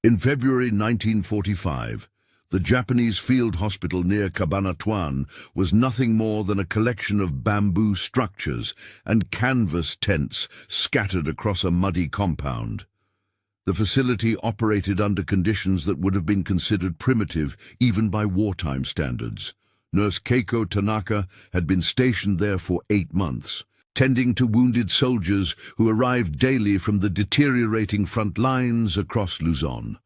In February 1945, the Japanese field hospital near Cabanatuan was nothing more than a collection of bamboo structures and canvas tents scattered across a muddy compound. The facility operated under conditions that would have been considered primitive even by wartime standards. Nurse Keiko Tanaka had been stationed there for 8 months, tending to wounded soldiers who arrived daily from the deteriorating front lines across Luzon.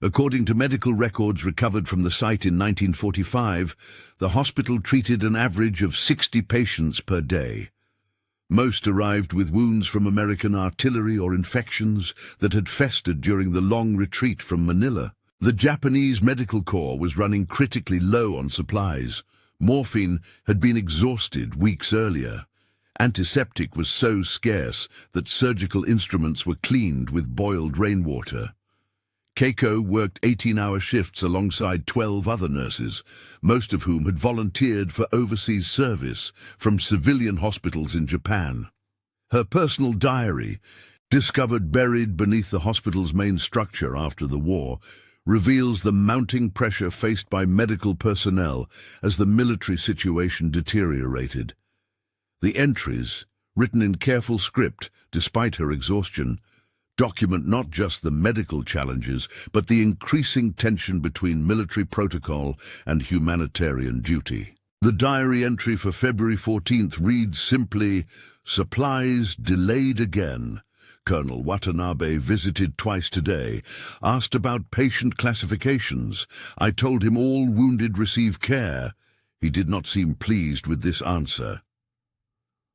According to medical records recovered from the site in 1945, the hospital treated an average of 60 patients per day. Most arrived with wounds from American artillery or infections that had festered during the long retreat from Manila. The Japanese Medical Corps was running critically low on supplies. Morphine had been exhausted weeks earlier. Antiseptic was so scarce that surgical instruments were cleaned with boiled rainwater. Keiko worked 18-hour shifts alongside 12 other nurses, most of whom had volunteered for overseas service from civilian hospitals in Japan. Her personal diary, discovered buried beneath the hospital's main structure after the war, reveals the mounting pressure faced by medical personnel as the military situation deteriorated. The entries, written in careful script despite her exhaustion, document not just the medical challenges, but the increasing tension between military protocol and humanitarian duty. The diary entry for February 14th reads simply, "Supplies delayed again. Colonel Watanabe visited twice today, asked about patient classifications. I told him all wounded receive care. He did not seem pleased with this answer."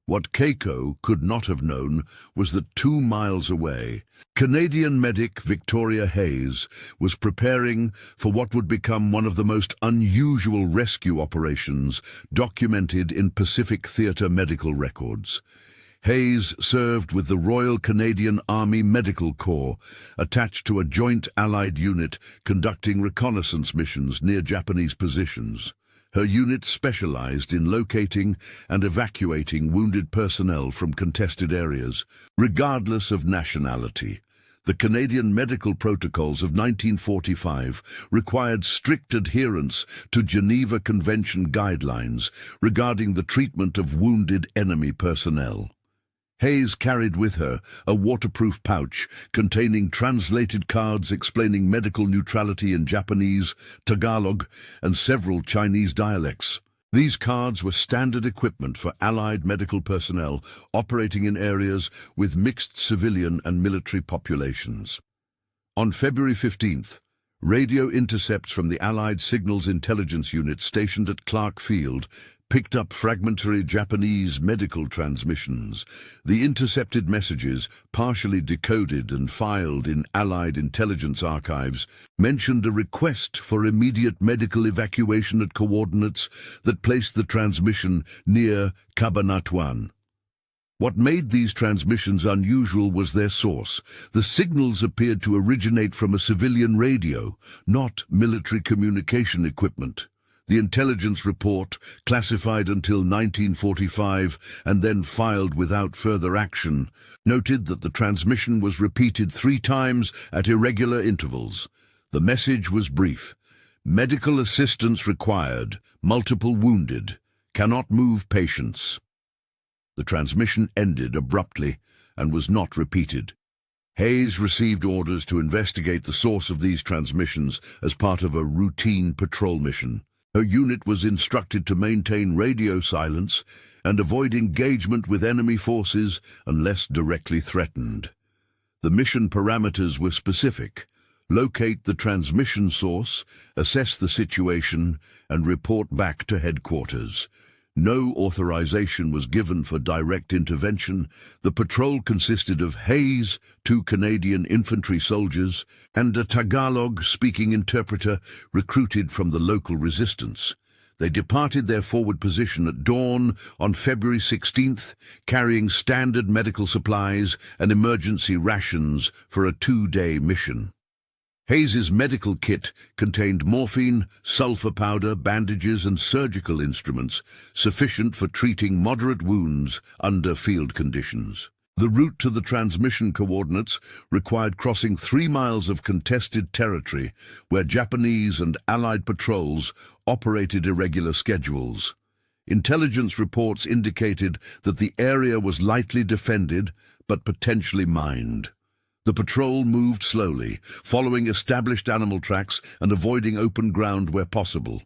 What Keiko could not have known was that 2 miles away, Canadian medic Victoria Hayes was preparing for what would become one of the most unusual rescue operations documented in Pacific Theatre medical records. Hayes served with the Royal Canadian Army Medical Corps, attached to a joint Allied unit conducting reconnaissance missions near Japanese positions. Her unit specialized in locating and evacuating wounded personnel from contested areas, regardless of nationality. The Canadian medical protocols of 1945 required strict adherence to Geneva Convention guidelines regarding the treatment of wounded enemy personnel. Hayes carried with her a waterproof pouch containing translated cards explaining medical neutrality in Japanese, Tagalog, and several Chinese dialects. These cards were standard equipment for Allied medical personnel operating in areas with mixed civilian and military populations. On February 15th, radio intercepts from the Allied Signals Intelligence Unit stationed at Clark Field picked up fragmentary Japanese medical transmissions. The intercepted messages, partially decoded and filed in Allied intelligence archives, mentioned a request for immediate medical evacuation at coordinates that placed the transmission near Cabanatuan. What made these transmissions unusual was their source. The signals appeared to originate from a civilian radio, not military communication equipment. The intelligence report, classified until 1945 and then filed without further action, noted that the transmission was repeated 3 times at irregular intervals. The message was brief: medical assistance required, multiple wounded, cannot move patients. The transmission ended abruptly and was not repeated. Hayes received orders to investigate the source of these transmissions as part of a routine patrol mission. Her unit was instructed to maintain radio silence and avoid engagement with enemy forces unless directly threatened. The mission parameters were specific: locate the transmission source, assess the situation, and report back to headquarters. No authorization was given for direct intervention. The patrol consisted of Hayes, 2 Canadian infantry soldiers, and a Tagalog-speaking interpreter recruited from the local resistance. They departed their forward position at dawn on February 16th, carrying standard medical supplies and emergency rations for a 2-day mission. Hayes's medical kit contained morphine, sulfur powder, bandages and surgical instruments, sufficient for treating moderate wounds under field conditions. The route to the transmission coordinates required crossing 3 miles of contested territory where Japanese and Allied patrols operated irregular schedules. Intelligence reports indicated that the area was lightly defended but potentially mined. The patrol moved slowly, following established animal tracks and avoiding open ground where possible.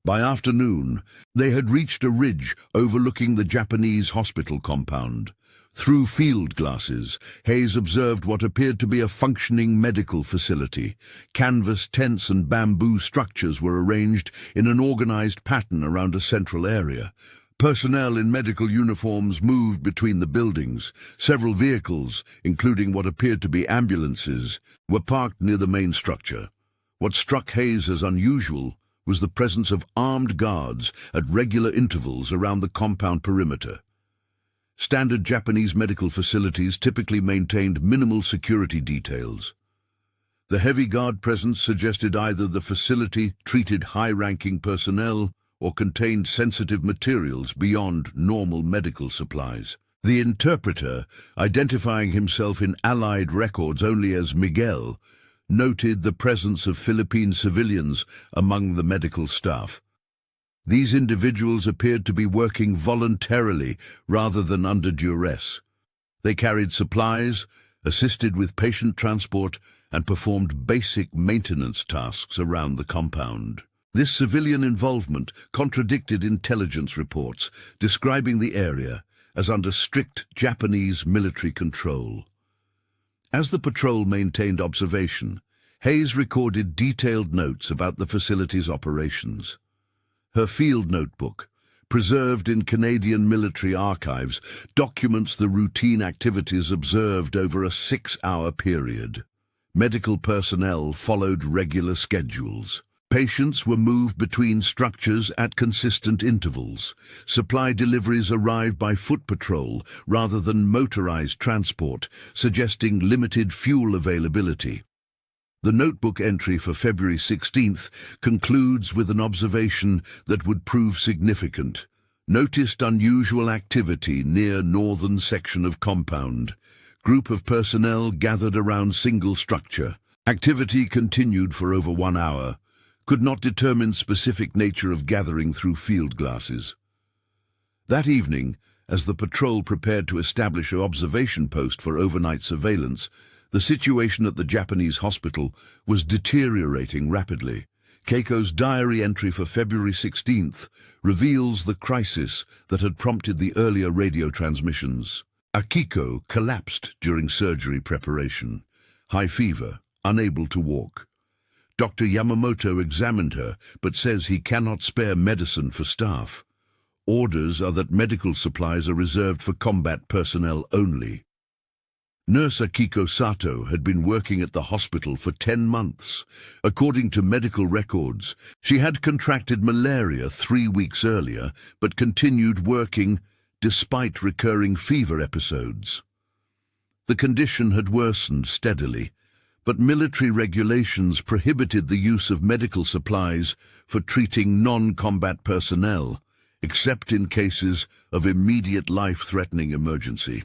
By afternoon, they had reached a ridge overlooking the Japanese hospital compound. Through field glasses, Hayes observed what appeared to be a functioning medical facility. Canvas tents and bamboo structures were arranged in an organized pattern around a central area. Personnel in medical uniforms moved between the buildings. Several vehicles, including what appeared to be ambulances, were parked near the main structure. What struck Hayes as unusual was the presence of armed guards at regular intervals around the compound perimeter. Standard Japanese medical facilities typically maintained minimal security details. The heavy guard presence suggested either the facility treated high-ranking personnel or contained sensitive materials beyond normal medical supplies. The interpreter, identifying himself in Allied records only as Miguel, noted the presence of Philippine civilians among the medical staff. These individuals appeared to be working voluntarily rather than under duress. They carried supplies, assisted with patient transport, and performed basic maintenance tasks around the compound. This civilian involvement contradicted intelligence reports, describing the area as under strict Japanese military control. As the patrol maintained observation, Hayes recorded detailed notes about the facility's operations. Her field notebook, preserved in Canadian military archives, documents the routine activities observed over a 6-hour period. Medical personnel followed regular schedules. Patients were moved between structures at consistent intervals. Supply deliveries arrived by foot patrol rather than motorized transport, suggesting limited fuel availability. The notebook entry for February 16th concludes with an observation that would prove significant. Noticed unusual activity near northern section of compound. Group of personnel gathered around single structure. Activity continued for over 1 hour. Could not determine specific nature of gathering through field glasses. That evening, as the patrol prepared to establish an observation post for overnight surveillance, the situation at the Japanese hospital was deteriorating rapidly. Keiko's diary entry for February 16th reveals the crisis that had prompted the earlier radio transmissions. Akiko collapsed during surgery preparation. High fever, unable to walk. Dr. Yamamoto examined her, but says he cannot spare medicine for staff. Orders are that medical supplies are reserved for combat personnel only. Nurse Akiko Sato had been working at the hospital for 10 months. According to medical records, she had contracted malaria 3 weeks earlier, but continued working despite recurring fever episodes. The condition had worsened steadily, but military regulations prohibited the use of medical supplies for treating non-combat personnel, except in cases of immediate life-threatening emergency.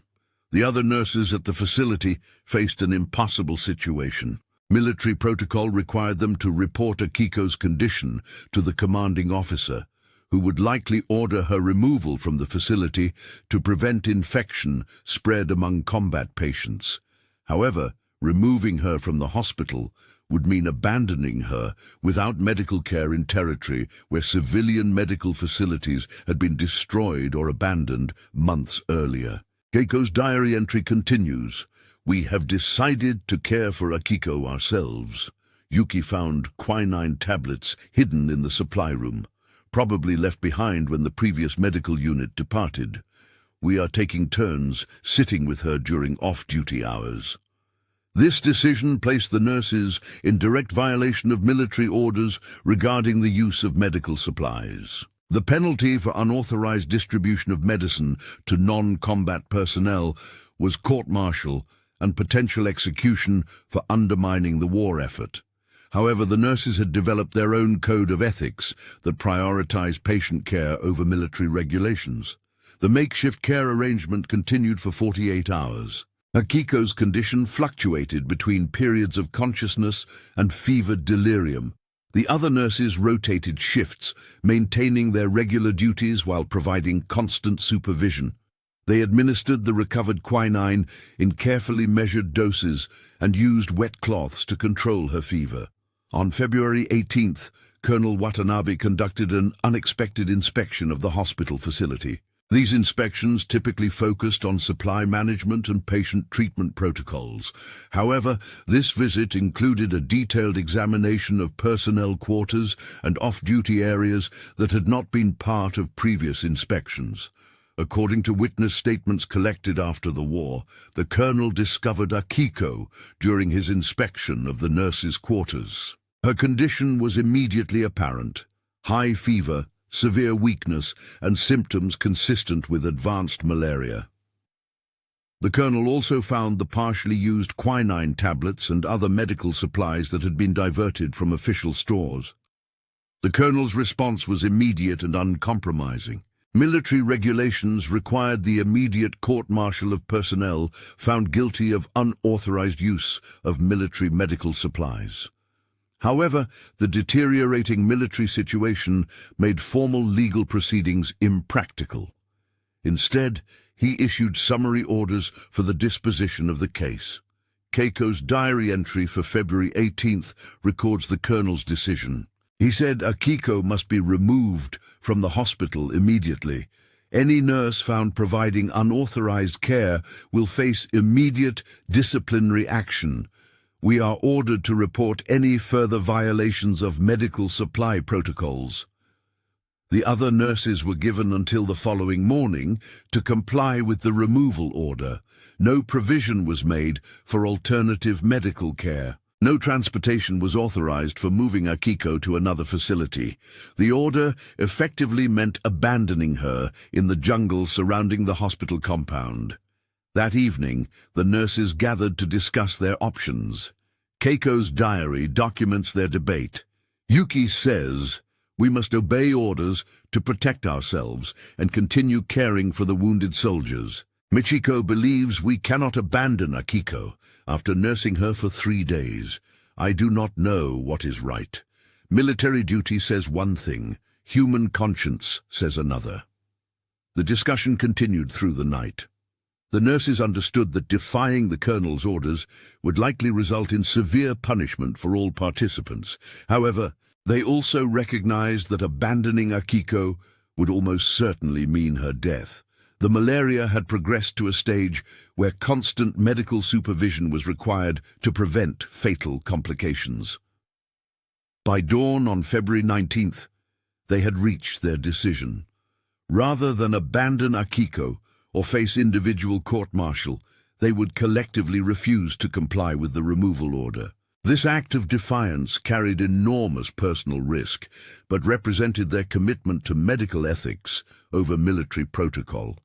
The other nurses at the facility faced an impossible situation. Military protocol required them to report Akiko's condition to the commanding officer, who would likely order her removal from the facility to prevent infection spread among combat patients. However, removing her from the hospital would mean abandoning her without medical care in territory where civilian medical facilities had been destroyed or abandoned months earlier. Keiko's diary entry continues. We have decided to care for Akiko ourselves. Yuki found quinine tablets hidden in the supply room, probably left behind when the previous medical unit departed. We are taking turns sitting with her during off-duty hours. This decision placed the nurses in direct violation of military orders regarding the use of medical supplies. The penalty for unauthorized distribution of medicine to non-combat personnel was court-martial and potential execution for undermining the war effort. However, the nurses had developed their own code of ethics that prioritized patient care over military regulations. The makeshift care arrangement continued for 48 hours. Akiko's condition fluctuated between periods of consciousness and fevered delirium. The other nurses rotated shifts, maintaining their regular duties while providing constant supervision. They administered the recovered quinine in carefully measured doses and used wet cloths to control her fever. On February 18th, Colonel Watanabe conducted an unexpected inspection of the hospital facility. These inspections typically focused on supply management and patient treatment protocols. However, this visit included a detailed examination of personnel quarters and off-duty areas that had not been part of previous inspections. According to witness statements collected after the war, the colonel discovered Akiko during his inspection of the nurses' quarters. Her condition was immediately apparent: high fever, severe weakness, and symptoms consistent with advanced malaria. The colonel also found the partially used quinine tablets and other medical supplies that had been diverted from official stores. The colonel's response was immediate and uncompromising. Military regulations required the immediate court-martial of personnel found guilty of unauthorized use of military medical supplies. However, the deteriorating military situation made formal legal proceedings impractical. Instead, he issued summary orders for the disposition of the case. Keiko's diary entry for February 18th records the colonel's decision. He said Akiko must be removed from the hospital immediately. Any nurse found providing unauthorized care will face immediate disciplinary action. We are ordered to report any further violations of medical supply protocols. The other nurses were given until the following morning to comply with the removal order. No provision was made for alternative medical care. No transportation was authorized for moving Akiko to another facility. The order effectively meant abandoning her in the jungle surrounding the hospital compound. That evening, the nurses gathered to discuss their options. Keiko's diary documents their debate. Yuki says, "We must obey orders to protect ourselves and continue caring for the wounded soldiers." Michiko believes we cannot abandon Akiko after nursing her for 3 days. "I do not know what is right. Military duty says one thing, human conscience says another." The discussion continued through the night. The nurses understood that defying the colonel's orders would likely result in severe punishment for all participants. However, they also recognized that abandoning Akiko would almost certainly mean her death. The malaria had progressed to a stage where constant medical supervision was required to prevent fatal complications. By dawn on February 19th, they had reached their decision. Rather than abandon Akiko or face individual court-martial, they would collectively refuse to comply with the removal order. This act of defiance carried enormous personal risk, but represented their commitment to medical ethics over military protocol.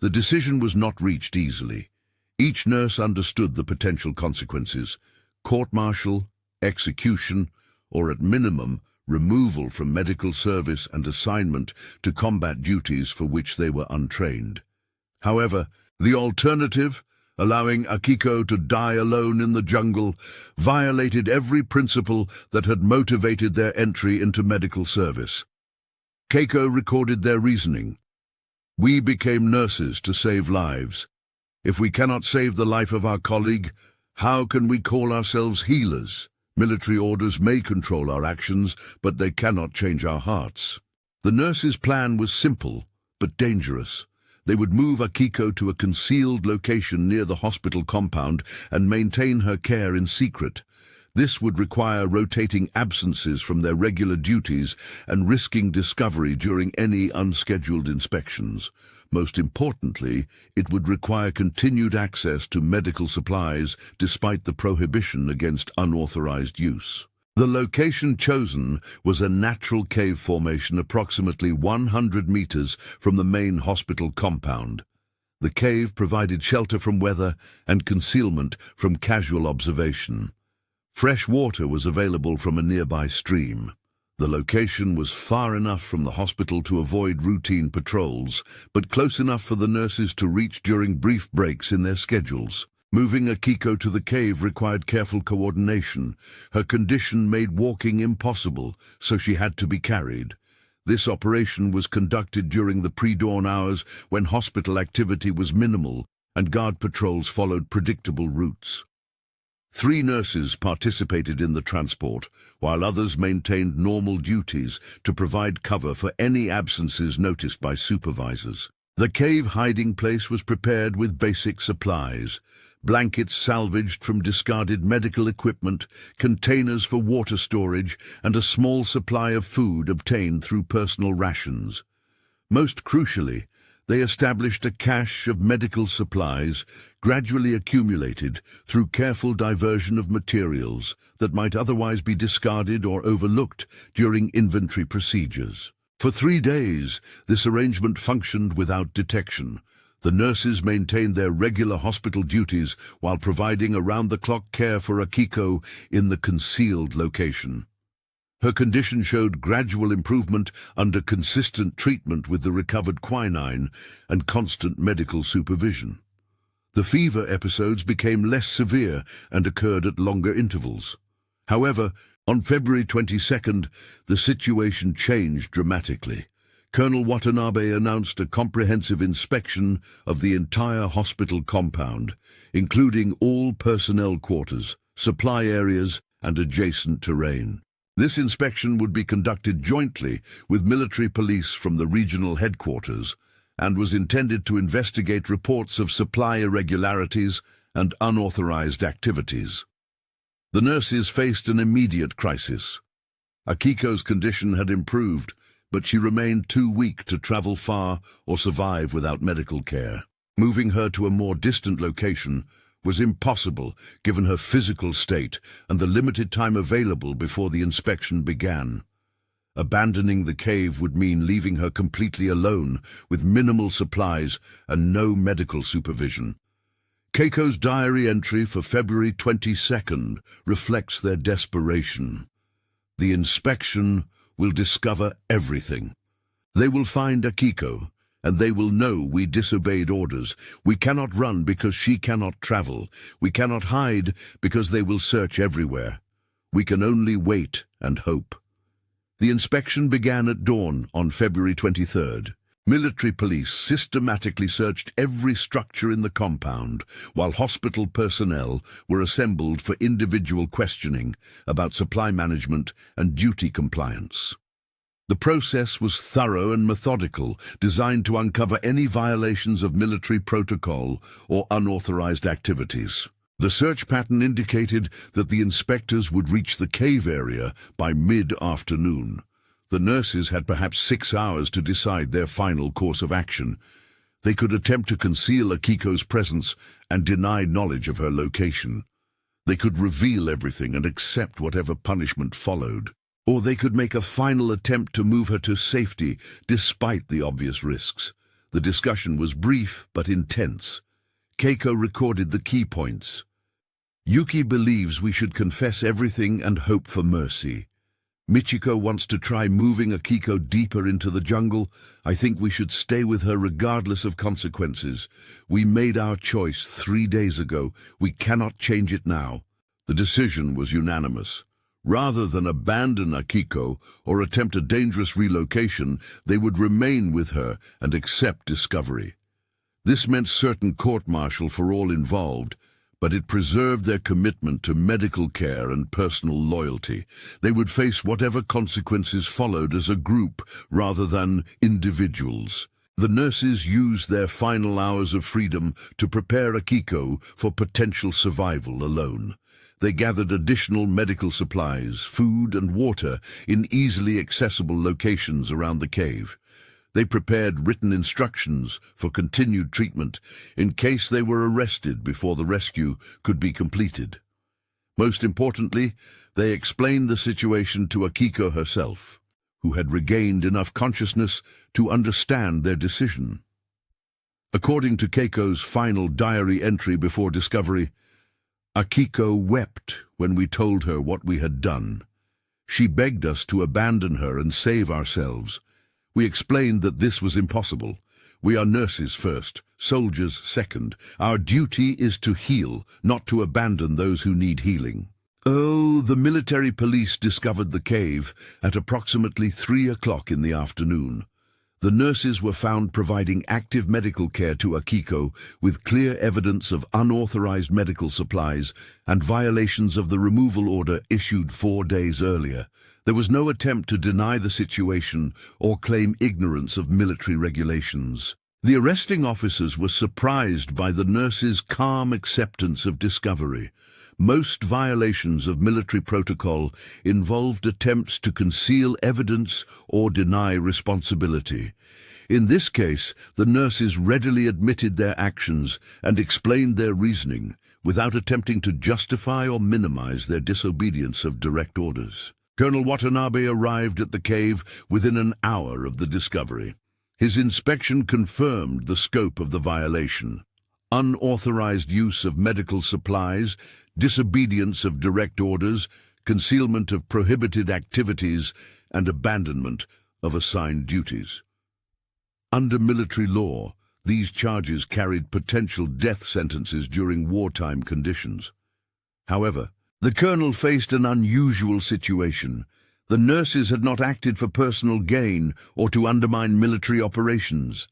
The decision was not reached easily. Each nurse understood the potential consequences: court-martial, execution, or at minimum, removal from medical service and assignment to combat duties for which they were untrained. However, the alternative, allowing Akiko to die alone in the jungle, violated every principle that had motivated their entry into medical service. Keiko recorded their reasoning. "We became nurses to save lives. If we cannot save the life of our colleague, how can we call ourselves healers? Military orders may control our actions, but they cannot change our hearts." The nurses' plan was simple, but dangerous. They would move Akiko to a concealed location near the hospital compound and maintain her care in secret. This would require rotating absences from their regular duties and risking discovery during any unscheduled inspections. Most importantly, it would require continued access to medical supplies despite the prohibition against unauthorized use. The location chosen was a natural cave formation approximately 100 meters from the main hospital compound. The cave provided shelter from weather and concealment from casual observation. Fresh water was available from a nearby stream. The location was far enough from the hospital to avoid routine patrols, but close enough for the nurses to reach during brief breaks in their schedules. Moving Akiko to the cave required careful coordination. Her condition made walking impossible, so she had to be carried. This operation was conducted during the pre-dawn hours when hospital activity was minimal and guard patrols followed predictable routes. 3 nurses participated in the transport, while others maintained normal duties to provide cover for any absences noticed by supervisors. The cave hiding place was prepared with basic supplies: blankets salvaged from discarded medical equipment, containers for water storage, and a small supply of food obtained through personal rations. Most crucially, they established a cache of medical supplies, gradually accumulated through careful diversion of materials that might otherwise be discarded or overlooked during inventory procedures. For 3 days, this arrangement functioned without detection. The nurses maintained their regular hospital duties while providing around-the-clock care for Akiko in the concealed location. Her condition showed gradual improvement under consistent treatment with the recovered quinine and constant medical supervision. The fever episodes became less severe and occurred at longer intervals. However, on February 22nd, the situation changed dramatically. Colonel Watanabe announced a comprehensive inspection of the entire hospital compound, including all personnel quarters, supply areas, and adjacent terrain. This inspection would be conducted jointly with military police from the regional headquarters and was intended to investigate reports of supply irregularities and unauthorized activities. The nurses faced an immediate crisis. Akiko's condition had improved, but she remained too weak to travel far or survive without medical care. Moving her to a more distant location was impossible given her physical state and the limited time available before the inspection began. Abandoning the cave would mean leaving her completely alone with minimal supplies and no medical supervision. Keiko's diary entry for February 22nd reflects their desperation. The inspection will discover everything. They will find Akiko, and they will know we disobeyed orders. We cannot run because she cannot travel. We cannot hide because they will search everywhere. We can only wait and hope. The inspection began at dawn on February 23rd. Military police systematically searched every structure in the compound, while hospital personnel were assembled for individual questioning about supply management and duty compliance. The process was thorough and methodical, designed to uncover any violations of military protocol or unauthorized activities. The search pattern indicated that the inspectors would reach the cave area by mid-afternoon. The nurses had perhaps 6 hours to decide their final course of action. They could attempt to conceal Akiko's presence and deny knowledge of her location. They could reveal everything and accept whatever punishment followed. Or they could make a final attempt to move her to safety despite the obvious risks. The discussion was brief but intense. Keiko recorded the key points. Yuki believes we should confess everything and hope for mercy. Michiko wants to try moving Akiko deeper into the jungle. I think we should stay with her regardless of consequences. We made our choice 3 days ago. We cannot change it now. The decision was unanimous. Rather than abandon Akiko or attempt a dangerous relocation, they would remain with her and accept discovery. This meant certain court-martial for all involved, but it preserved their commitment to medical care and personal loyalty. They would face whatever consequences followed as a group rather than individuals. The nurses used their final hours of freedom to prepare Akiko for potential survival alone. They gathered additional medical supplies, food and water in easily accessible locations around the cave. They prepared written instructions for continued treatment in case they were arrested before the rescue could be completed. Most importantly, they explained the situation to Akiko herself, who had regained enough consciousness to understand their decision. According to Keiko's final diary entry before discovery, Akiko wept when we told her what we had done. She begged us to abandon her and save ourselves. We explained that this was impossible. We are nurses first, soldiers second. Our duty is to heal, not to abandon those who need healing. Oh, the military police discovered the cave at approximately 3 o'clock in the afternoon. The nurses were found providing active medical care to Akiko with clear evidence of unauthorized medical supplies and violations of the removal order issued 4 days earlier. There was no attempt to deny the situation or claim ignorance of military regulations. The arresting officers were surprised by the nurses' calm acceptance of discovery. Most violations of military protocol involved attempts to conceal evidence or deny responsibility. In this case, the nurses readily admitted their actions and explained their reasoning, without attempting to justify or minimize their disobedience of direct orders. Colonel Watanabe arrived at the cave within an hour of the discovery. His inspection confirmed the scope of the violation: unauthorized use of medical supplies, disobedience of direct orders, concealment of prohibited activities, and abandonment of assigned duties. Under military law, these charges carried potential death sentences during wartime conditions. However, the colonel faced an unusual situation. The nurses had not acted for personal gain or to undermine military operations.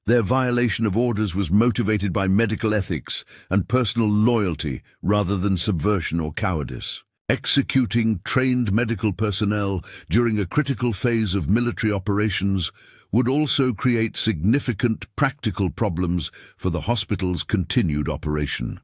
Their violation of orders was motivated by medical ethics and personal loyalty rather than subversion or cowardice. Executing trained medical personnel during a critical phase of military operations would also create significant practical problems for the hospital's continued operation.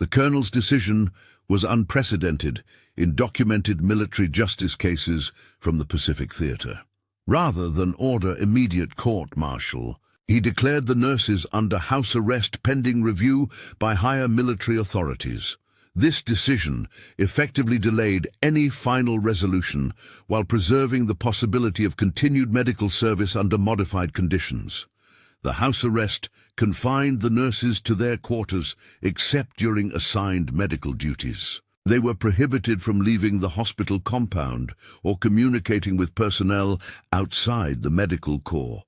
The colonel's decision was unprecedented in documented military justice cases from the Pacific Theater. Rather than order immediate court-martial, he declared the nurses under house arrest pending review by higher military authorities. This decision effectively delayed any final resolution while preserving the possibility of continued medical service under modified conditions. The house arrest confined the nurses to their quarters except during assigned medical duties. They were prohibited from leaving the hospital compound or communicating with personnel outside the medical corps.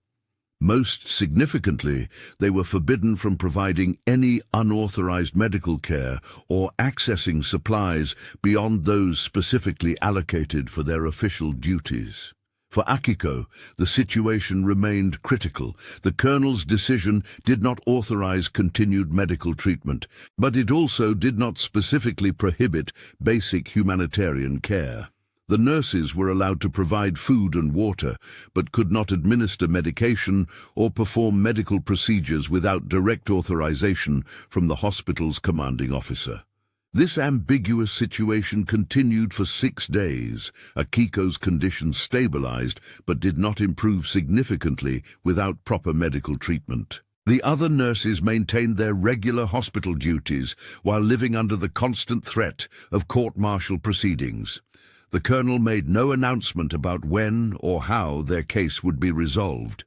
Most significantly, they were forbidden from providing any unauthorized medical care or accessing supplies beyond those specifically allocated for their official duties. For Akiko, the situation remained critical. The colonel's decision did not authorize continued medical treatment, but it also did not specifically prohibit basic humanitarian care. The nurses were allowed to provide food and water, but could not administer medication or perform medical procedures without direct authorization from the hospital's commanding officer. This ambiguous situation continued for 6 days. Akiko's condition stabilized but did not improve significantly without proper medical treatment. The other nurses maintained their regular hospital duties while living under the constant threat of court-martial proceedings. The colonel made no announcement about when or how their case would be resolved.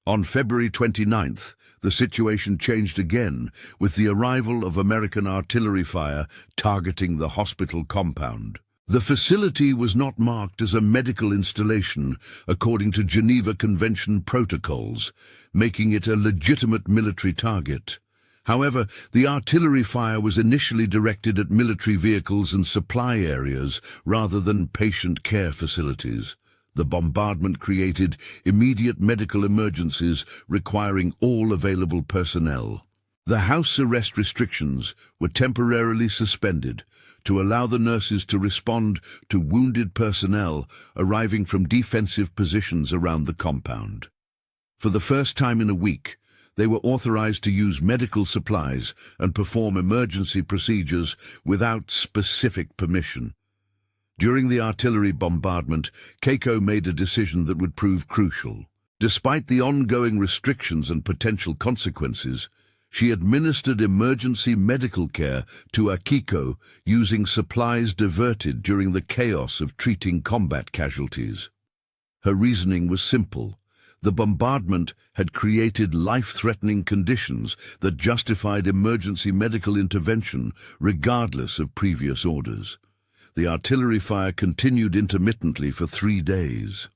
On February 29th, the situation changed again with the arrival of American artillery fire targeting the hospital compound. The facility was not marked as a medical installation according to Geneva Convention protocols, making it a legitimate military target. However, the artillery fire was initially directed at military vehicles and supply areas rather than patient care facilities. The bombardment created immediate medical emergencies requiring all available personnel. The house arrest restrictions were temporarily suspended to allow the nurses to respond to wounded personnel arriving from defensive positions around the compound. For the first time in a week, they were authorized to use medical supplies and perform emergency procedures without specific permission. During the artillery bombardment, Keiko made a decision that would prove crucial. Despite the ongoing restrictions and potential consequences, she administered emergency medical care to Akiko using supplies diverted during the chaos of treating combat casualties. Her reasoning was simple. The bombardment had created life-threatening conditions that justified emergency medical intervention regardless of previous orders. The artillery fire continued intermittently for 3 days.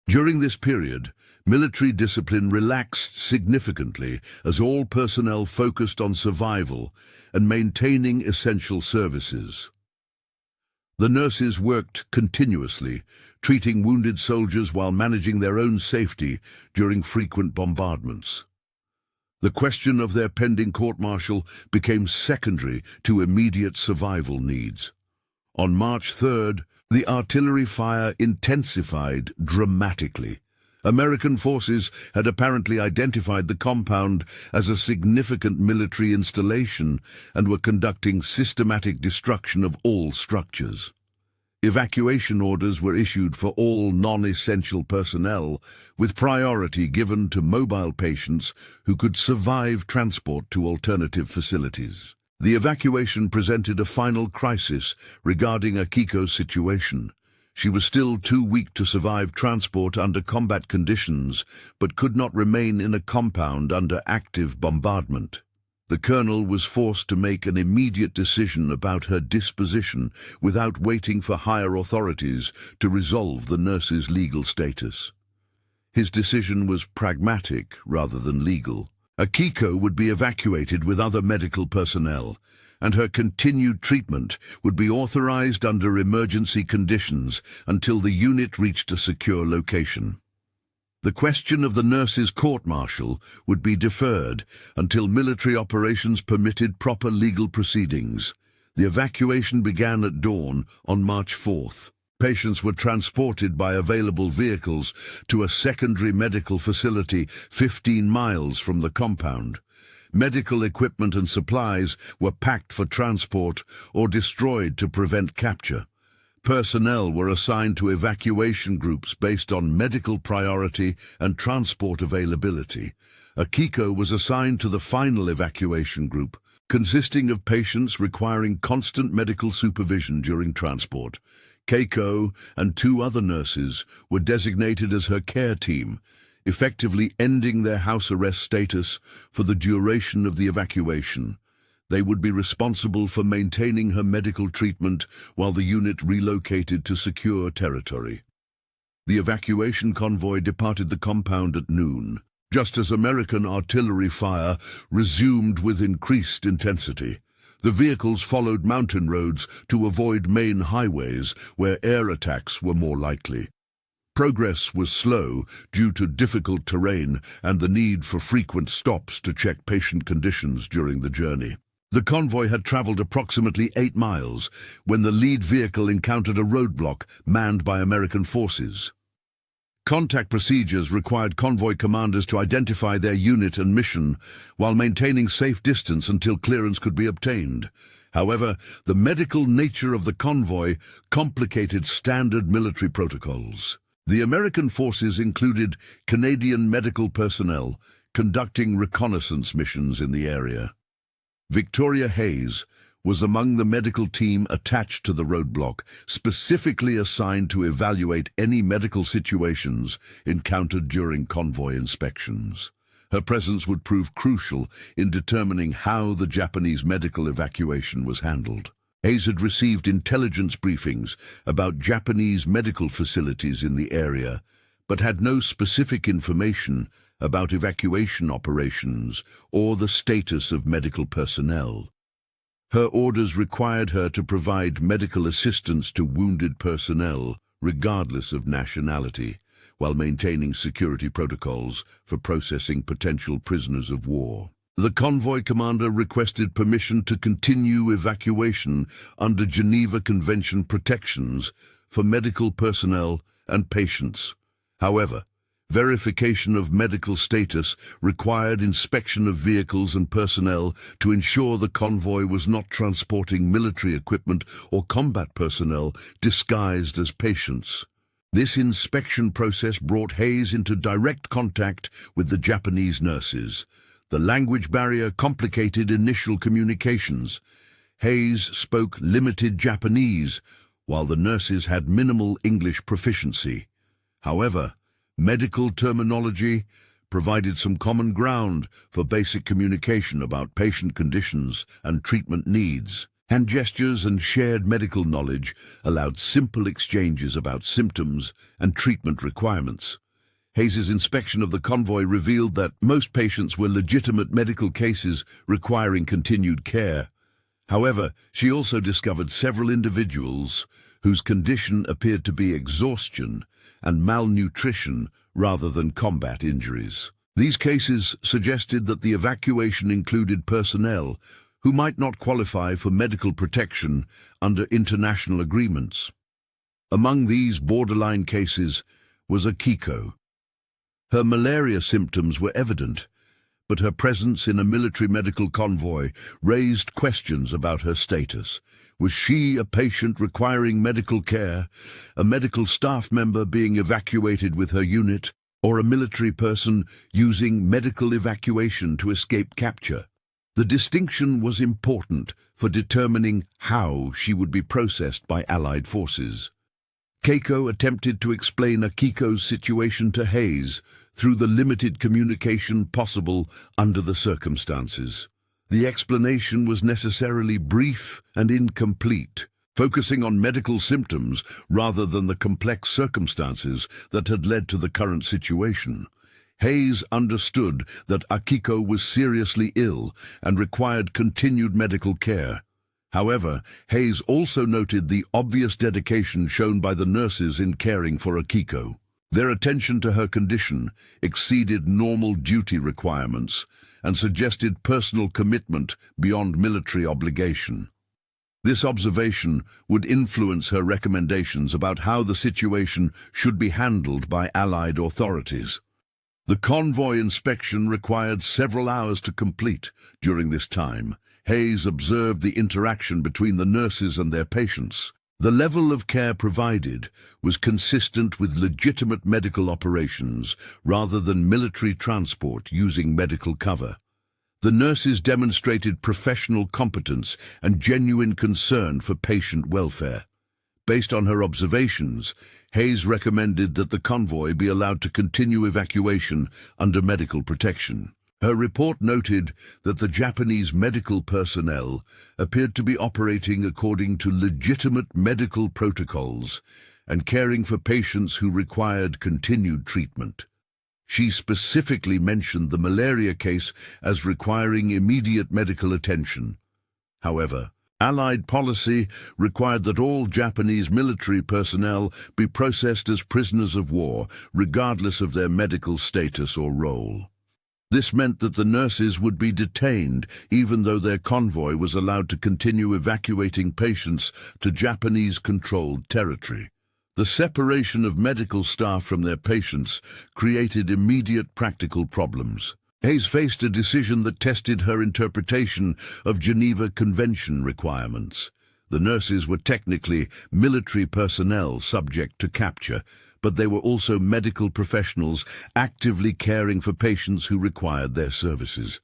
During this period, military discipline relaxed significantly as all personnel focused on survival and maintaining essential services. The nurses worked continuously, treating wounded soldiers while managing their own safety during frequent bombardments. The question of their pending court-martial became secondary to immediate survival needs. On March 3rd, the artillery fire intensified dramatically. American forces had apparently identified the compound as a significant military installation and were conducting systematic destruction of all structures. Evacuation orders were issued for all non-essential personnel, with priority given to mobile patients who could survive transport to alternative facilities. The evacuation presented a final crisis regarding Akiko's situation. She was still too weak to survive transport under combat conditions, but could not remain in a compound under active bombardment. The colonel was forced to make an immediate decision about her disposition without waiting for higher authorities to resolve the nurse's legal status. His decision was pragmatic rather than legal. Akiko would be evacuated with other medical personnel, and her continued treatment would be authorized under emergency conditions until the unit reached a secure location. The question of the nurse's court-martial would be deferred until military operations permitted proper legal proceedings. The evacuation began at dawn on March 4th. Patients were transported by available vehicles to a secondary medical facility 15 miles from the compound. Medical equipment and supplies were packed for transport or destroyed to prevent capture. Personnel were assigned to evacuation groups based on medical priority and transport availability. Akiko was assigned to the final evacuation group, consisting of patients requiring constant medical supervision during transport. Keiko and 2 other nurses were designated as her care team, effectively ending their house arrest status for the duration of the evacuation. They would be responsible for maintaining her medical treatment while the unit relocated to secure territory. The evacuation convoy departed the compound at noon, just as American artillery fire resumed with increased intensity. The vehicles followed mountain roads to avoid main highways where air attacks were more likely. Progress was slow due to difficult terrain and the need for frequent stops to check patient conditions during the journey. The convoy had traveled approximately 8 miles when the lead vehicle encountered a roadblock manned by American forces. Contact procedures required convoy commanders to identify their unit and mission while maintaining safe distance until clearance could be obtained. However, the medical nature of the convoy complicated standard military protocols. The American forces included Canadian medical personnel conducting reconnaissance missions in the area. Victoria Hayes was among the medical team attached to the roadblock, specifically assigned to evaluate any medical situations encountered during convoy inspections. Her presence would prove crucial in determining how the Japanese medical evacuation was handled. Hayes had received intelligence briefings about Japanese medical facilities in the area, but had no specific information about evacuation operations or the status of medical personnel. Her orders required her to provide medical assistance to wounded personnel, regardless of nationality, while maintaining security protocols for processing potential prisoners of war. The convoy commander requested permission to continue evacuation under Geneva Convention protections for medical personnel and patients. However, verification of medical status required inspection of vehicles and personnel to ensure the convoy was not transporting military equipment or combat personnel disguised as patients. This inspection process brought Hayes into direct contact with the Japanese nurses. The language barrier complicated initial communications. Hayes spoke limited Japanese, while the nurses had minimal English proficiency. However, medical terminology provided some common ground for basic communication about patient conditions and treatment needs. Hand gestures and shared medical knowledge allowed simple exchanges about symptoms and treatment requirements. Hayes's inspection of the convoy revealed that most patients were legitimate medical cases requiring continued care. However, she also discovered several individuals whose condition appeared to be exhaustion and malnutrition rather than combat injuries. These cases suggested that the evacuation included personnel who might not qualify for medical protection under international agreements. Among these borderline cases was Akiko. Her malaria symptoms were evident, but her presence in a military medical convoy raised questions about her status. Was she a patient requiring medical care, a medical staff member being evacuated with her unit, or a military person using medical evacuation to escape capture? The distinction was important for determining how she would be processed by Allied forces. Keiko attempted to explain Akiko's situation to Hayes through the limited communication possible under the circumstances. The explanation was necessarily brief and incomplete, focusing on medical symptoms rather than the complex circumstances that had led to the current situation. Hayes understood that Akiko was seriously ill and required continued medical care. However, Hayes also noted the obvious dedication shown by the nurses in caring for Akiko. Their attention to her condition exceeded normal duty requirements and suggested personal commitment beyond military obligation. This observation would influence her recommendations about how the situation should be handled by Allied authorities. The convoy inspection required several hours to complete. During this time, Hayes observed the interaction between the nurses and their patients. The level of care provided was consistent with legitimate medical operations rather than military transport using medical cover. The nurses demonstrated professional competence and genuine concern for patient welfare. Based on her observations, Hayes recommended that the convoy be allowed to continue evacuation under medical protection. Her report noted that the Japanese medical personnel appeared to be operating according to legitimate medical protocols and caring for patients who required continued treatment. She specifically mentioned the malaria case as requiring immediate medical attention. However, Allied policy required that all Japanese military personnel be processed as prisoners of war, regardless of their medical status or role. This meant that the nurses would be detained even though their convoy was allowed to continue evacuating patients to Japanese-controlled territory. The separation of medical staff from their patients created immediate practical problems. Hayes faced a decision that tested her interpretation of Geneva Convention requirements. The nurses were technically military personnel subject to capture, but they were also medical professionals actively caring for patients who required their services.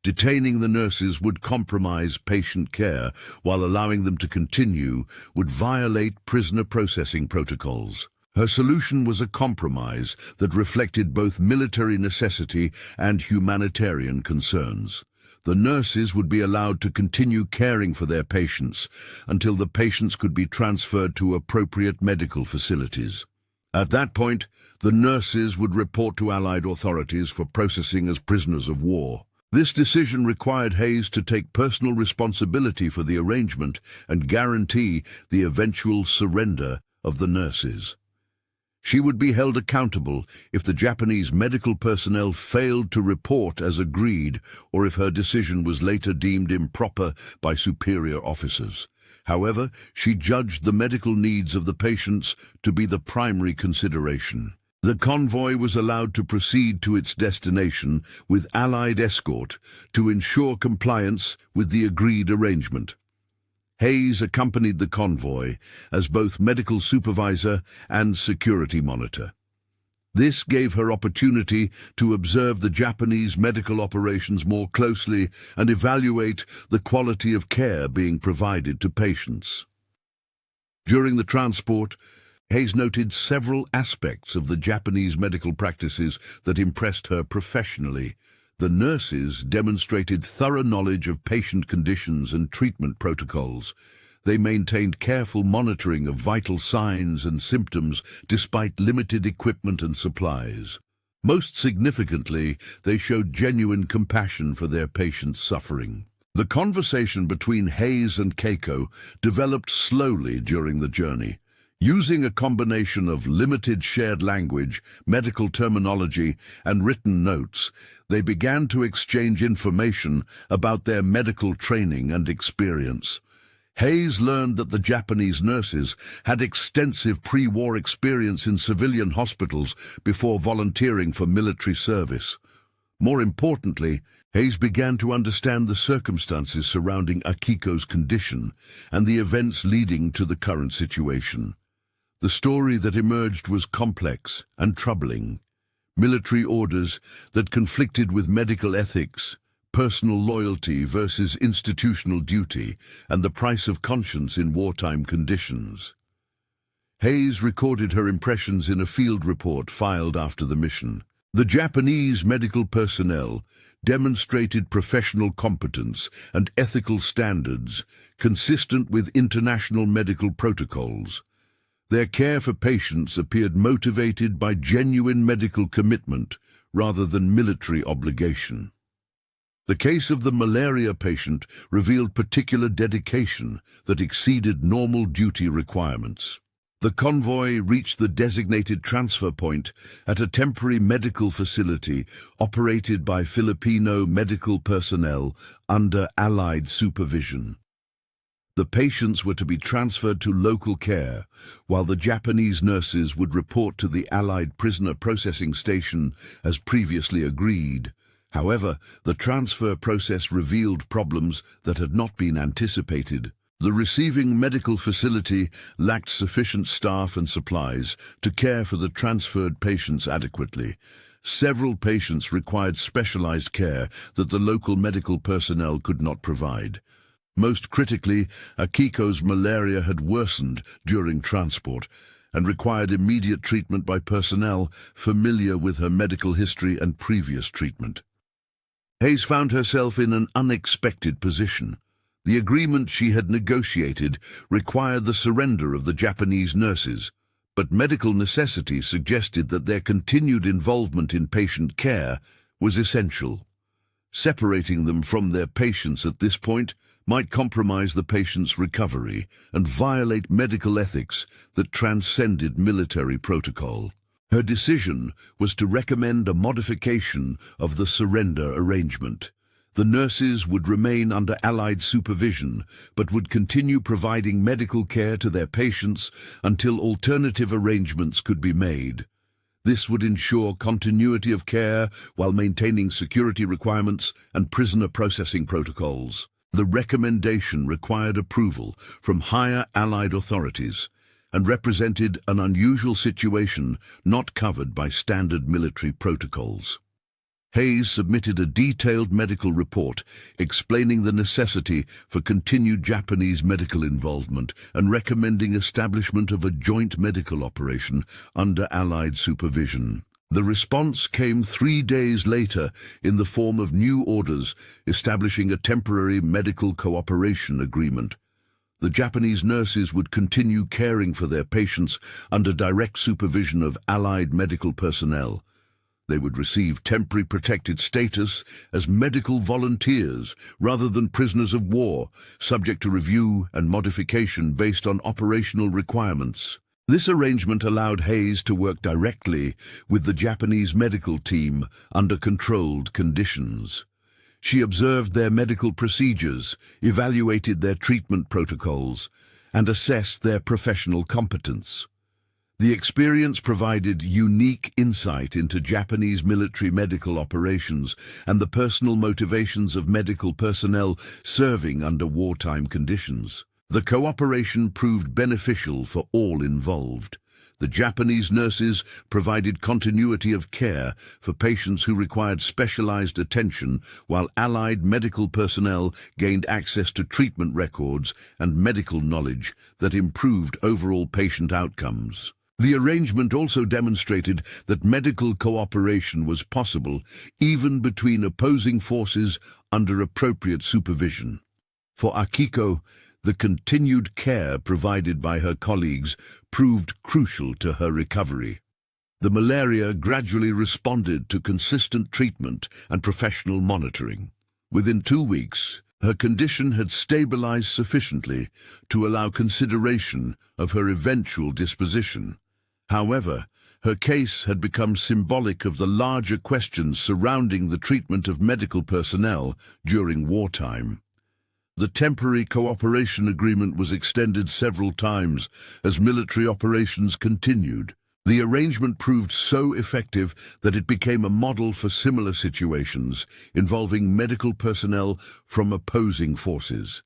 Detaining the nurses would compromise patient care, while allowing them to continue would violate prisoner processing protocols. Her solution was a compromise that reflected both military necessity and humanitarian concerns. The nurses would be allowed to continue caring for their patients until the patients could be transferred to appropriate medical facilities. At that point, the nurses would report to Allied authorities for processing as prisoners of war. This decision required Hayes to take personal responsibility for the arrangement and guarantee the eventual surrender of the nurses. She would be held accountable if the Japanese medical personnel failed to report as agreed or if her decision was later deemed improper by superior officers. However, she judged the medical needs of the patients to be the primary consideration. The convoy was allowed to proceed to its destination with Allied escort to ensure compliance with the agreed arrangement. Hayes accompanied the convoy as both medical supervisor and security monitor. This gave her opportunity to observe the Japanese medical operations more closely and evaluate the quality of care being provided to patients. During the transport, Hayes noted several aspects of the Japanese medical practices that impressed her professionally. The nurses demonstrated thorough knowledge of patient conditions and treatment protocols. They maintained careful monitoring of vital signs and symptoms despite limited equipment and supplies. Most significantly, they showed genuine compassion for their patients' suffering. The conversation between Hayes and Keiko developed slowly during the journey. Using a combination of limited shared language, medical terminology, and written notes, they began to exchange information about their medical training and experience. Hayes learned that the Japanese nurses had extensive pre-war experience in civilian hospitals before volunteering for military service. More importantly, Hayes began to understand the circumstances surrounding Akiko's condition and the events leading to the current situation. The story that emerged was complex and troubling. Military orders that conflicted with medical ethics, personal loyalty versus institutional duty, and the price of conscience in wartime conditions. Hayes recorded her impressions in a field report filed after the mission. The Japanese medical personnel demonstrated professional competence and ethical standards consistent with international medical protocols. Their care for patients appeared motivated by genuine medical commitment rather than military obligation. The case of the malaria patient revealed particular dedication that exceeded normal duty requirements. The convoy reached the designated transfer point at a temporary medical facility operated by Filipino medical personnel under Allied supervision. The patients were to be transferred to local care, while the Japanese nurses would report to the Allied prisoner processing station as previously agreed. However, the transfer process revealed problems that had not been anticipated. The receiving medical facility lacked sufficient staff and supplies to care for the transferred patients adequately. Several patients required specialized care that the local medical personnel could not provide. Most critically, Akiko's malaria had worsened during transport and required immediate treatment by personnel familiar with her medical history and previous treatment. Hayes found herself in an unexpected position. The agreement she had negotiated required the surrender of the Japanese nurses, but medical necessity suggested that their continued involvement in patient care was essential. Separating them from their patients at this point might compromise the patient's recovery and violate medical ethics that transcended military protocol. Her decision was to recommend a modification of the surrender arrangement. The nurses would remain under Allied supervision, but would continue providing medical care to their patients until alternative arrangements could be made. This would ensure continuity of care while maintaining security requirements and prisoner processing protocols. The recommendation required approval from higher Allied authorities and represented an unusual situation not covered by standard military protocols. Hayes submitted a detailed medical report explaining the necessity for continued Japanese medical involvement and recommending establishment of a joint medical operation under Allied supervision. The response came 3 days later in the form of new orders establishing a temporary medical cooperation agreement. The Japanese nurses would continue caring for their patients under direct supervision of Allied medical personnel. They would receive temporary protected status as medical volunteers rather than prisoners of war, subject to review and modification based on operational requirements. This arrangement allowed Hayes to work directly with the Japanese medical team under controlled conditions. She observed their medical procedures, evaluated their treatment protocols, and assessed their professional competence. The experience provided unique insight into Japanese military medical operations and the personal motivations of medical personnel serving under wartime conditions. The cooperation proved beneficial for all involved. The Japanese nurses provided continuity of care for patients who required specialized attention, while Allied medical personnel gained access to treatment records and medical knowledge that improved overall patient outcomes. The arrangement also demonstrated that medical cooperation was possible even between opposing forces under appropriate supervision. For Akiko, the continued care provided by her colleagues proved crucial to her recovery. The malaria gradually responded to consistent treatment and professional monitoring. Within 2 weeks, her condition had stabilized sufficiently to allow consideration of her eventual disposition. However, her case had become symbolic of the larger questions surrounding the treatment of medical personnel during wartime. The temporary cooperation agreement was extended several times as military operations continued. The arrangement proved so effective that it became a model for similar situations involving medical personnel from opposing forces.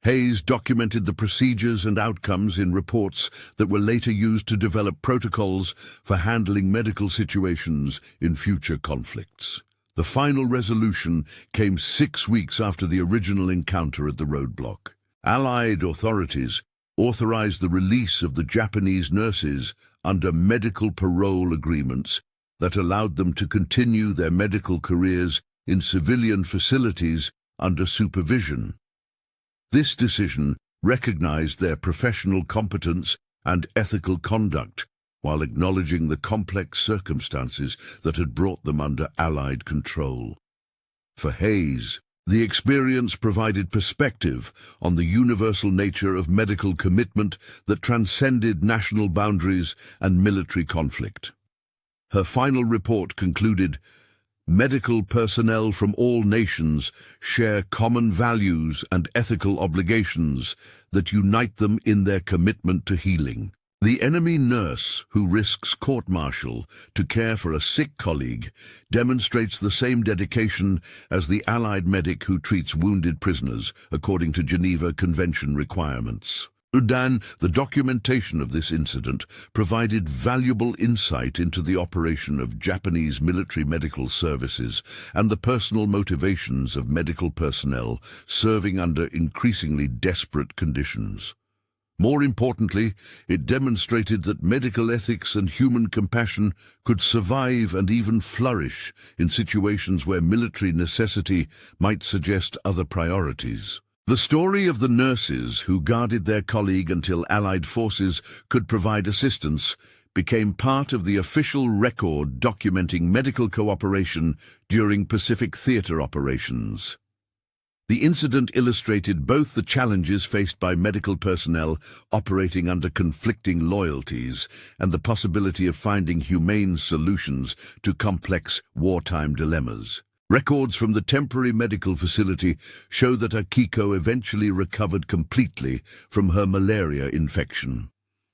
Hayes documented the procedures and outcomes in reports that were later used to develop protocols for handling medical situations in future conflicts. The final resolution came 6 weeks after the original encounter at the roadblock. Allied authorities authorized the release of the Japanese nurses under medical parole agreements that allowed them to continue their medical careers in civilian facilities under supervision. This decision recognized their professional competence and ethical conduct, while acknowledging the complex circumstances that had brought them under Allied control. For Hayes, the experience provided perspective on the universal nature of medical commitment that transcended national boundaries and military conflict. Her final report concluded, "Medical personnel from all nations share common values and ethical obligations that unite them in their commitment to healing." The enemy nurse who risks court-martial to care for a sick colleague demonstrates the same dedication as the Allied medic who treats wounded prisoners, according to Geneva Convention requirements. The documentation of this incident provided valuable insight into the operation of Japanese military medical services and the personal motivations of medical personnel serving under increasingly desperate conditions. More importantly, it demonstrated that medical ethics and human compassion could survive and even flourish in situations where military necessity might suggest other priorities. The story of the nurses who guarded their colleague until Allied forces could provide assistance became part of the official record documenting medical cooperation during Pacific Theater operations. The incident illustrated both the challenges faced by medical personnel operating under conflicting loyalties and the possibility of finding humane solutions to complex wartime dilemmas. Records from the temporary medical facility show that Akiko eventually recovered completely from her malaria infection.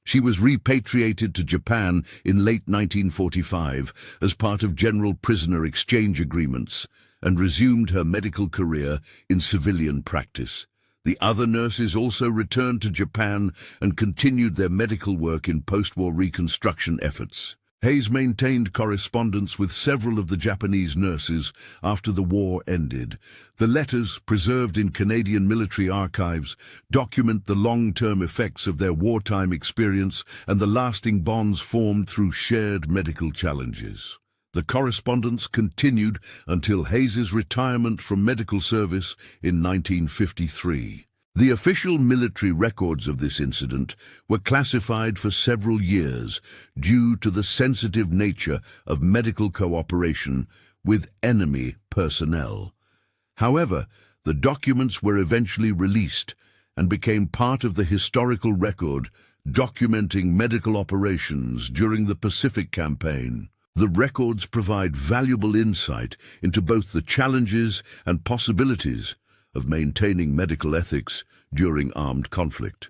She was repatriated to Japan in late 1945 as part of general prisoner exchange agreements and resumed her medical career in civilian practice. The other nurses also returned to Japan and continued their medical work in post-war reconstruction efforts. Hayes maintained correspondence with several of the Japanese nurses after the war ended. The letters, preserved in Canadian military archives, document the long-term effects of their wartime experience and the lasting bonds formed through shared medical challenges. The correspondence continued until Hayes's retirement from medical service in 1953. The official military records of this incident were classified for several years due to the sensitive nature of medical cooperation with enemy personnel. However, the documents were eventually released and became part of the historical record documenting medical operations during the Pacific Campaign. The records provide valuable insight into both the challenges and possibilities of maintaining medical ethics during armed conflict.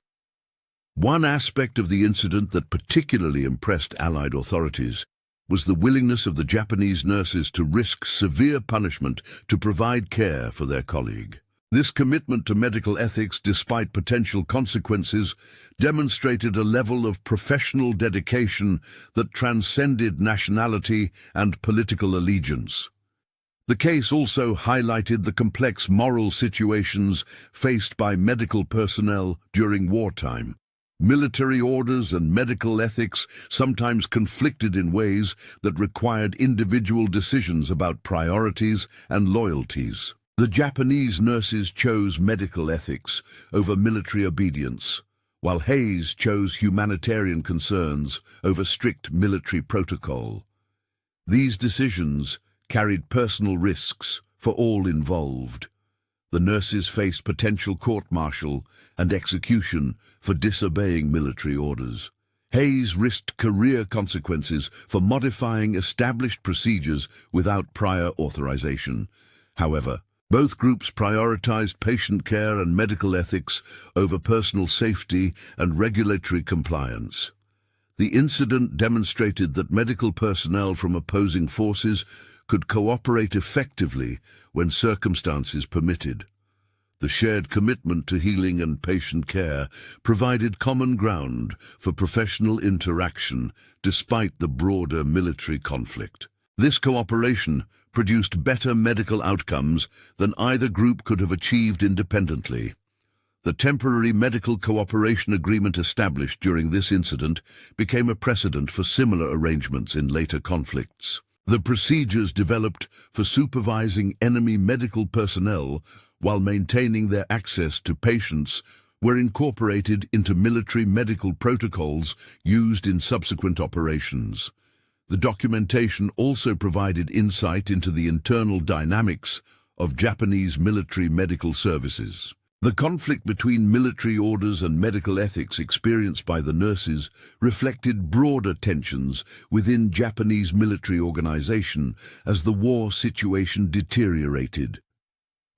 One aspect of the incident that particularly impressed Allied authorities was the willingness of the Japanese nurses to risk severe punishment to provide care for their colleague. This commitment to medical ethics, despite potential consequences, demonstrated a level of professional dedication that transcended nationality and political allegiance. The case also highlighted the complex moral situations faced by medical personnel during wartime. Military orders and medical ethics sometimes conflicted in ways that required individual decisions about priorities and loyalties. The Japanese nurses chose medical ethics over military obedience, while Hayes chose humanitarian concerns over strict military protocol. These decisions carried personal risks for all involved. The nurses faced potential court-martial and execution for disobeying military orders. Hayes risked career consequences for modifying established procedures without prior authorization. However, both groups prioritized patient care and medical ethics over personal safety and regulatory compliance. The incident demonstrated that medical personnel from opposing forces could cooperate effectively when circumstances permitted. The shared commitment to healing and patient care provided common ground for professional interaction despite the broader military conflict. This cooperation produced better medical outcomes than either group could have achieved independently. The temporary medical cooperation agreement established during this incident became a precedent for similar arrangements in later conflicts. The procedures developed for supervising enemy medical personnel while maintaining their access to patients were incorporated into military medical protocols used in subsequent operations. The documentation also provided insight into the internal dynamics of Japanese military medical services. The conflict between military orders and medical ethics experienced by the nurses reflected broader tensions within Japanese military organization as the war situation deteriorated.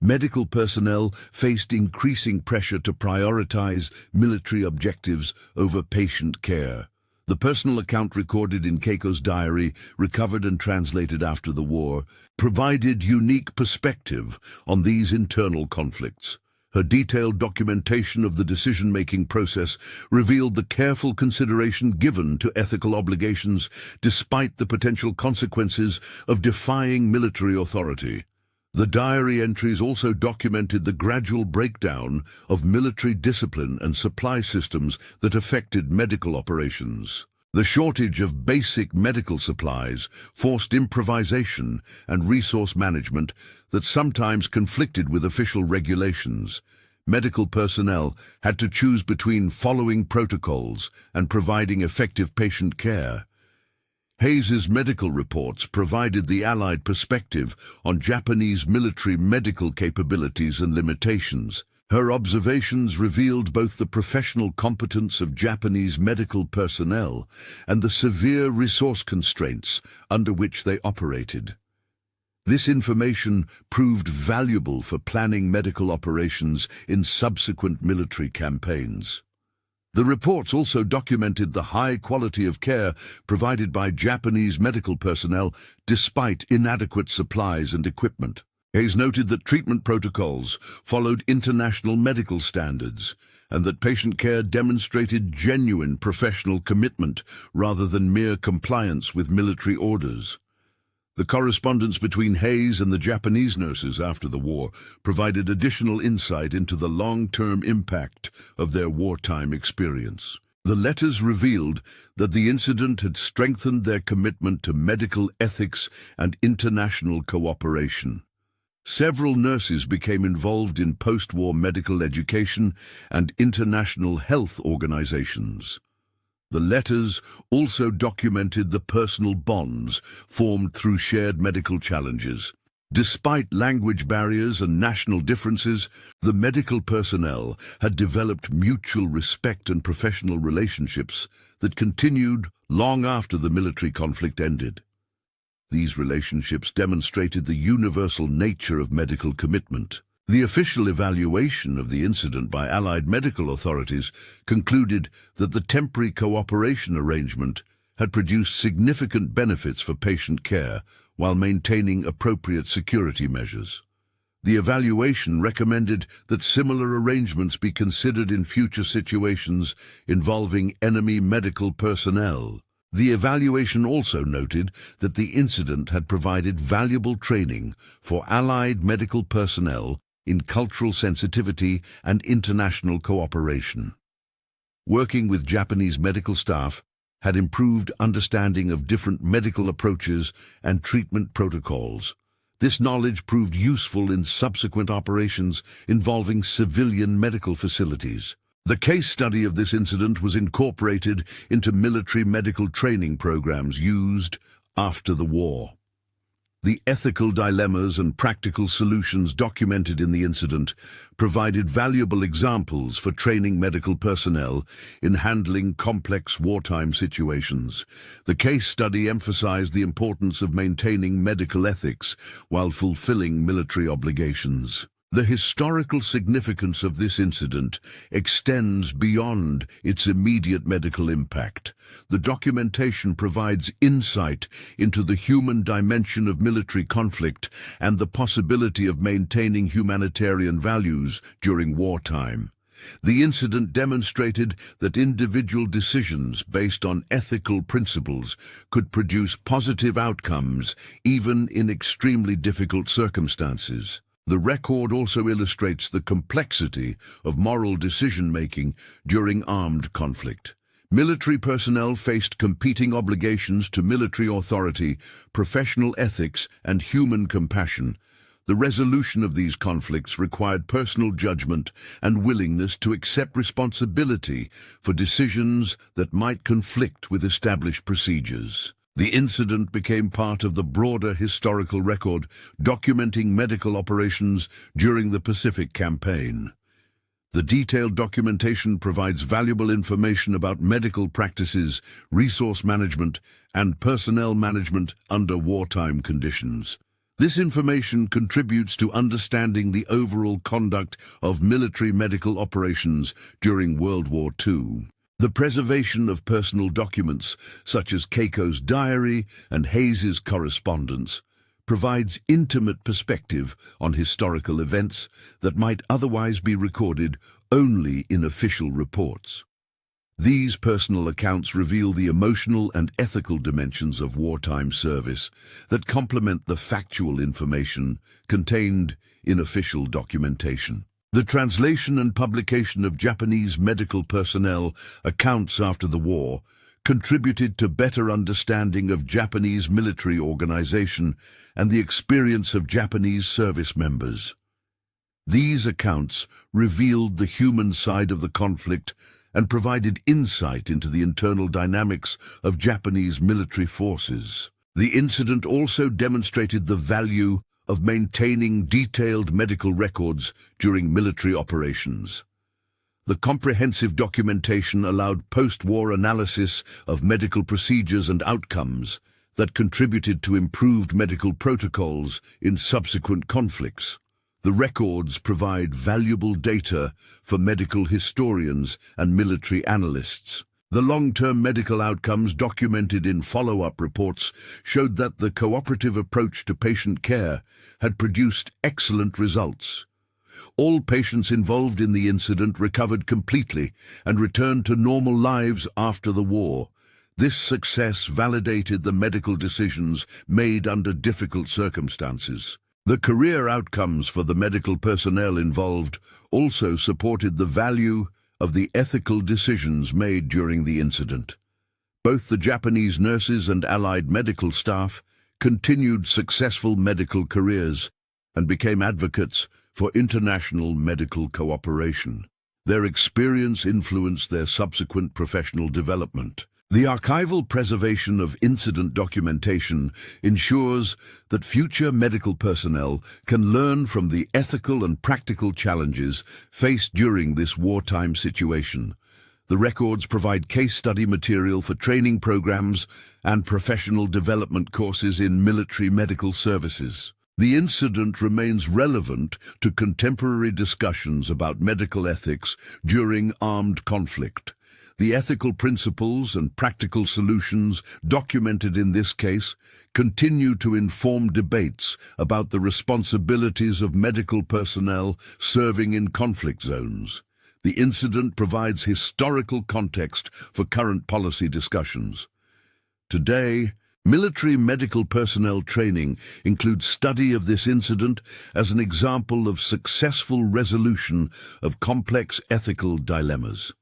Medical personnel faced increasing pressure to prioritize military objectives over patient care. The personal account recorded in Keiko's diary, recovered and translated after the war, provided unique perspective on these internal conflicts. Her detailed documentation of the decision-making process revealed the careful consideration given to ethical obligations despite the potential consequences of defying military authority. The diary entries also documented the gradual breakdown of military discipline and supply systems that affected medical operations. The shortage of basic medical supplies forced improvisation and resource management that sometimes conflicted with official regulations. Medical personnel had to choose between following protocols and providing effective patient care. Hayes's medical reports provided the Allied perspective on Japanese military medical capabilities and limitations. Her observations revealed both the professional competence of Japanese medical personnel and the severe resource constraints under which they operated. This information proved valuable for planning medical operations in subsequent military campaigns. The reports also documented the high quality of care provided by Japanese medical personnel despite inadequate supplies and equipment. Hayes noted that treatment protocols followed international medical standards and that patient care demonstrated genuine professional commitment rather than mere compliance with military orders. The correspondence between Hayes and the Japanese nurses after the war provided additional insight into the long-term impact of their wartime experience. The letters revealed that the incident had strengthened their commitment to medical ethics and international cooperation. Several nurses became involved in post-war medical education and international health organizations. The letters also documented the personal bonds formed through shared medical challenges. Despite language barriers and national differences, the medical personnel had developed mutual respect and professional relationships that continued long after the military conflict ended. These relationships demonstrated the universal nature of medical commitment. The official evaluation of the incident by Allied medical authorities concluded that the temporary cooperation arrangement had produced significant benefits for patient care while maintaining appropriate security measures. The evaluation recommended that similar arrangements be considered in future situations involving enemy medical personnel. The evaluation also noted that the incident had provided valuable training for Allied medical personnel in cultural sensitivity and international cooperation. Working with Japanese medical staff had improved understanding of different medical approaches and treatment protocols. This knowledge proved useful in subsequent operations involving civilian medical facilities. The case study of this incident was incorporated into military medical training programs used after the war. The ethical dilemmas and practical solutions documented in the incident provided valuable examples for training medical personnel in handling complex wartime situations. The case study emphasized the importance of maintaining medical ethics while fulfilling military obligations. The historical significance of this incident extends beyond its immediate medical impact. The documentation provides insight into the human dimension of military conflict and the possibility of maintaining humanitarian values during wartime. The incident demonstrated that individual decisions based on ethical principles could produce positive outcomes even in extremely difficult circumstances. The record also illustrates the complexity of moral decision-making during armed conflict. Military personnel faced competing obligations to military authority, professional ethics, and human compassion. The resolution of these conflicts required personal judgment and willingness to accept responsibility for decisions that might conflict with established procedures. The incident became part of the broader historical record documenting medical operations during the Pacific Campaign. The detailed documentation provides valuable information about medical practices, resource management, and personnel management under wartime conditions. This information contributes to understanding the overall conduct of military medical operations during World War II. The preservation of personal documents, such as Keiko's diary and Hayes's correspondence, provides intimate perspective on historical events that might otherwise be recorded only in official reports. These personal accounts reveal the emotional and ethical dimensions of wartime service that complement the factual information contained in official documentation. The translation and publication of Japanese medical personnel accounts after the war contributed to better understanding of Japanese military organization and the experience of Japanese service members. These accounts revealed the human side of the conflict and provided insight into the internal dynamics of Japanese military forces. The incident also demonstrated the value of maintaining detailed medical records during military operations. The comprehensive documentation allowed post-war analysis of medical procedures and outcomes that contributed to improved medical protocols in subsequent conflicts. The records provide valuable data for medical historians and military analysts. The long-term medical outcomes documented in follow-up reports showed that the cooperative approach to patient care had produced excellent results. All patients involved in the incident recovered completely and returned to normal lives after the war. This success validated the medical decisions made under difficult circumstances. The career outcomes for the medical personnel involved also supported the value of the ethical decisions made during the incident. Both the Japanese nurses and allied medical staff continued successful medical careers and became advocates for international medical cooperation. Their experience influenced their subsequent professional development. The archival preservation of incident documentation ensures that future medical personnel can learn from the ethical and practical challenges faced during this wartime situation. The records provide case study material for training programs and professional development courses in military medical services. The incident remains relevant to contemporary discussions about medical ethics during armed conflict. The ethical principles and practical solutions documented in this case continue to inform debates about the responsibilities of medical personnel serving in conflict zones. The incident provides historical context for current policy discussions. Today, military medical personnel training includes study of this incident as an example of successful resolution of complex ethical dilemmas.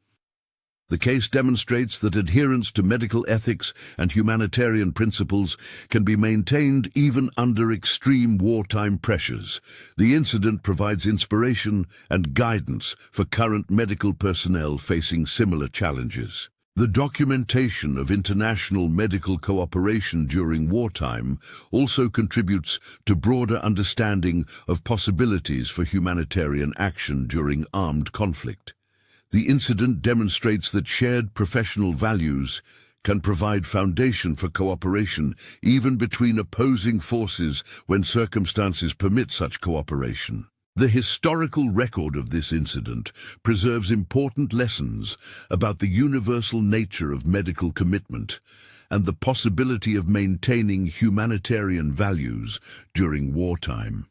The case demonstrates that adherence to medical ethics and humanitarian principles can be maintained even under extreme wartime pressures. The incident provides inspiration and guidance for current medical personnel facing similar challenges. The documentation of international medical cooperation during wartime also contributes to broader understanding of possibilities for humanitarian action during armed conflict. The incident demonstrates that shared professional values can provide foundation for cooperation even between opposing forces when circumstances permit such cooperation. The historical record of this incident preserves important lessons about the universal nature of medical commitment and the possibility of maintaining humanitarian values during wartime.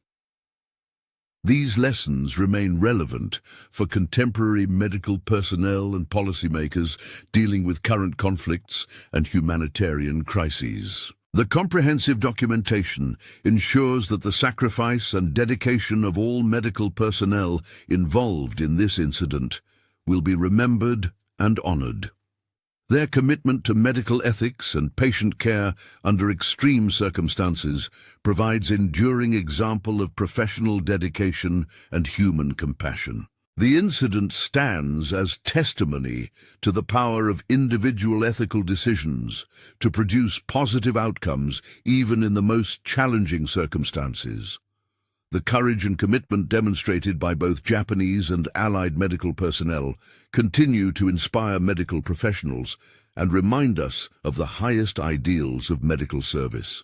These lessons remain relevant for contemporary medical personnel and policymakers dealing with current conflicts and humanitarian crises. The comprehensive documentation ensures that the sacrifice and dedication of all medical personnel involved in this incident will be remembered and honored. Their commitment to medical ethics and patient care under extreme circumstances provides enduring example of professional dedication and human compassion. The incident stands as testimony to the power of individual ethical decisions to produce positive outcomes even in the most challenging circumstances. The courage and commitment demonstrated by both Japanese and Allied medical personnel continue to inspire medical professionals and remind us of the highest ideals of medical service.